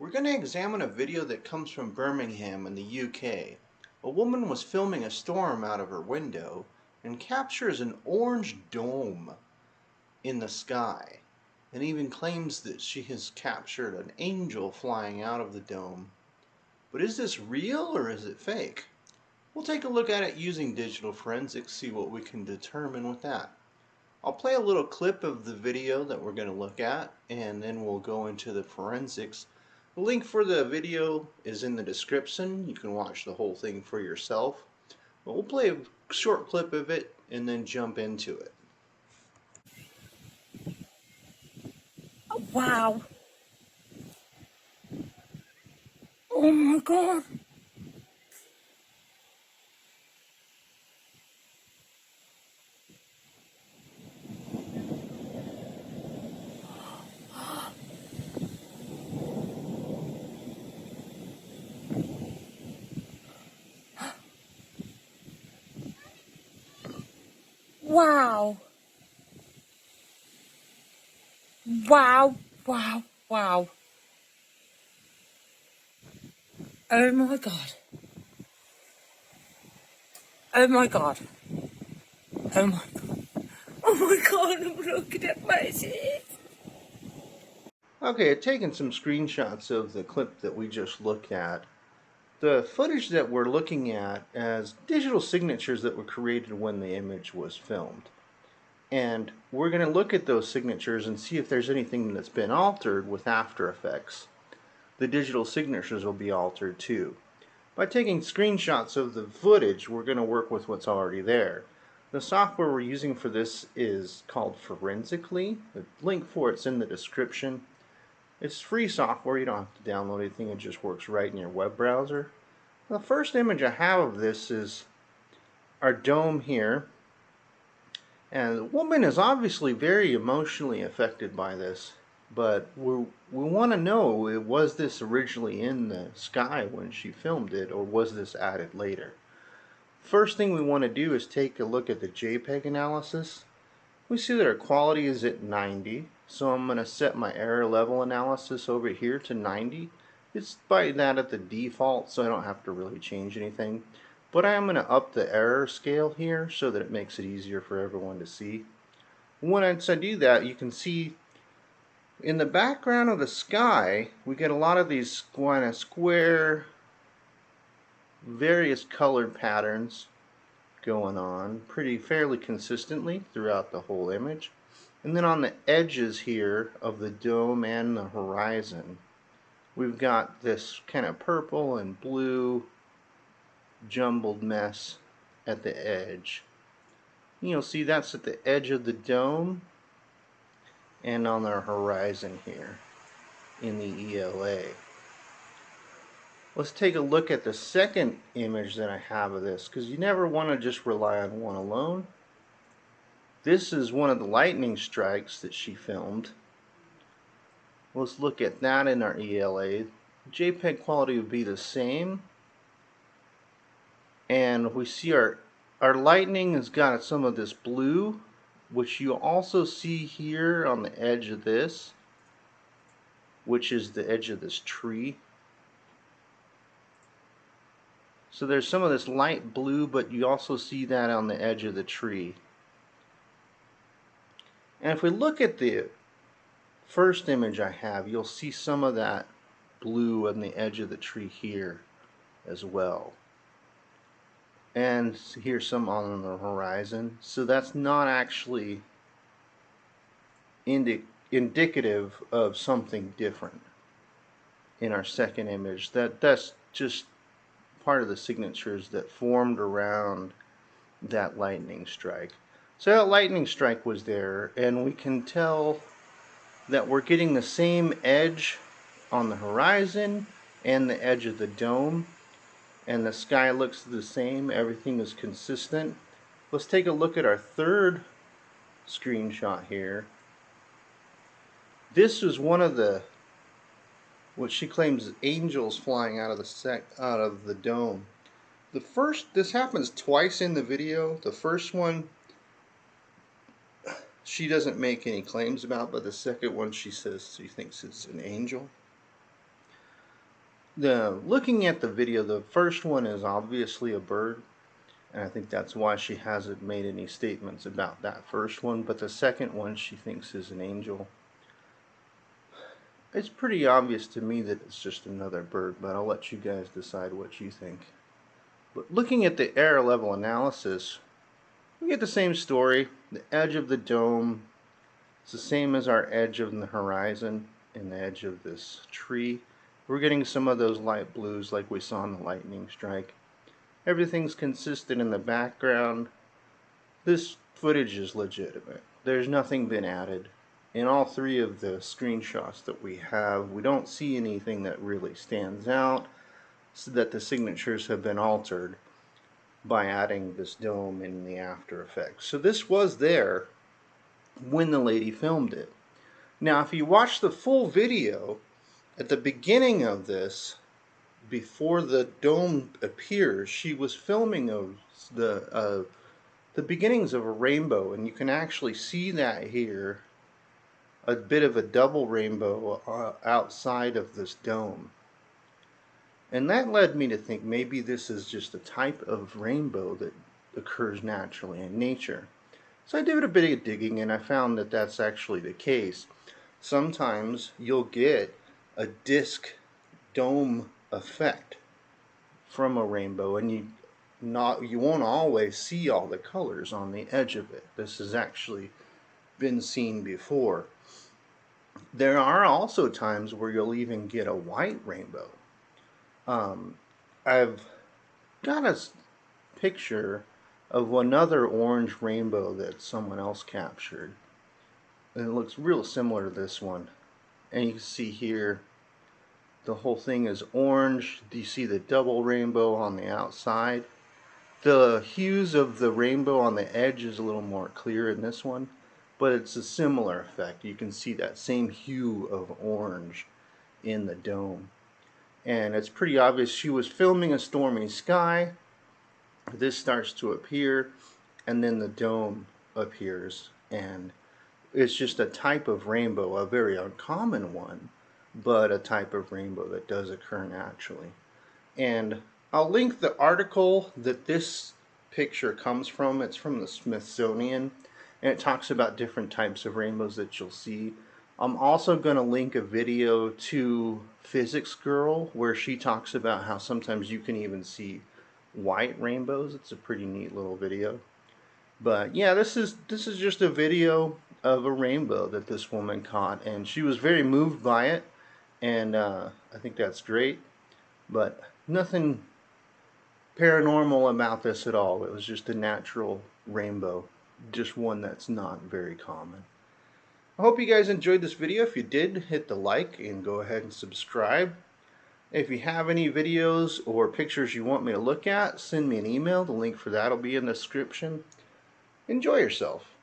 We're going to examine a video that comes from Birmingham in the UK. A woman was filming a storm out of her window and captures an orange dome in the sky and even claims that she has captured an angel flying out of the dome. But is this real or is it fake? We'll take a look at it using digital forensics, see what we can determine with that. I'll play a little clip of the video that we're going to look at, and then we'll go into the forensics. The link for the video is in the description. You can watch the whole thing for yourself. But we'll play a short clip of it and then jump into it. Wow. Oh my God. Wow. Wow. Wow. Wow. Oh my God. Oh my God. Oh my God. Oh my God. I'm looking at my shit. Okay, I've taken some screenshots of the clip that we just looked at. The footage that we're looking at as digital signatures that were created when the image was filmed. And we're going to look at those signatures and see if there's anything that's been altered with After Effects. The digital signatures will be altered too. By taking screenshots of the footage, we're going to work with what's already there. The software we're using for this is called Forensically. The link for it's in the description. It's free software. You don't have to download anything. It just works right in your web browser. The first image I have of this is our dome here. And the woman is obviously very emotionally affected by this, but we want to know, was this originally in the sky when she filmed it, or was this added later? First thing we want to do is take a look at the JPEG analysis. We see that our quality is at 90, so I'm going to set my error level analysis over here to 90. It's by that at the default, so I don't have to really change anything. But I am going to up the error scale here so that it makes it easier for everyone to see. Once I do that, you can see in the background of the sky, we get a lot of these kind of square, various colored patterns going on pretty fairly consistently throughout the whole image. And then on the edges here of the dome and the horizon, we've got this kind of purple and blue jumbled mess at the edge. You'll see that's at the edge of the dome and on our horizon here in the ELA. Let's take a look at the second image that I have of this, because you never want to just rely on one alone. This is one of the lightning strikes that she filmed. Let's look at that in our ELA. JPEG quality would be the same. And we see our lightning has got some of this blue, which you also see here on the edge of this, which is the edge of this tree. So there's some of this light blue, but you also see that on the edge of the tree. And if we look at the first image I have, you'll see some of that blue on the edge of the tree here as well. And here's some on the horizon. So that's not actually indicative of something different in our second image. That's just part of the signatures that formed around that lightning strike. So that lightning strike was there, and we can tell that we're getting the same edge on the horizon and the edge of the dome, and the sky looks the same. Everything is consistent. Let's take a look at our third screenshot here. This is one of the what she claims is angels flying out of the dome. This happens twice in the video. The first one she doesn't make any claims about, but the second one she says she thinks it's an angel. Looking at the video, the first one is obviously a bird, and I think that's why she hasn't made any statements about that first one. But the second one she thinks is an angel. It's pretty obvious to me that it's just another bird, but I'll let you guys decide what you think. But looking at the error level analysis, we get the same story. The edge of the dome is the same as our edge of the horizon and the edge of this tree. We're getting some of those light blues like we saw in the lightning strike. Everything's consistent in the background. This footage is legitimate. There's nothing been added. In all three of the screenshots that we have, we don't see anything that really stands out, so that the signatures have been altered by adding this dome in the After Effects. So this was there when the lady filmed it. Now, if you watch the full video, at the beginning of this, before the dome appears, she was filming the beginnings of a rainbow, and you can actually see that here, a bit of a double rainbow outside of this dome. And that led me to think maybe this is just a type of rainbow that occurs naturally in nature. So I did a bit of digging and I found that that's actually the case. Sometimes you'll get a disc dome effect from a rainbow, and you won't always see all the colors on the edge of it. This has actually been seen before. There are also times where you'll even get a white rainbow. I've got a picture of another orange rainbow that someone else captured, and it looks real similar to this one. And you can see here the whole thing is orange. Do you see the double rainbow on the outside? The hues of the rainbow on the edge is a little more clear in this one, but it's a similar effect. You can see that same hue of orange in the dome. And it's pretty obvious she was filming a stormy sky. This starts to appear, and then the dome appears, and it's just a type of rainbow, a very uncommon one, but a type of rainbow that does occur naturally. And I'll link the article that this picture comes from. It's from the Smithsonian, and it talks about different types of rainbows that you'll see. I'm also going to link a video to Physics Girl where she talks about how sometimes you can even see white rainbows. It's a pretty neat little video. But yeah, this is just a video of a rainbow that this woman caught, and she was very moved by it, and I think that's great. But nothing paranormal about this at all. It was just a natural rainbow, just one that's not very common. I hope you guys enjoyed this video. If you did, hit the like and go ahead and subscribe. If you have any videos or pictures you want me to look at, send me an email. The link for that will be in the description. Enjoy yourself.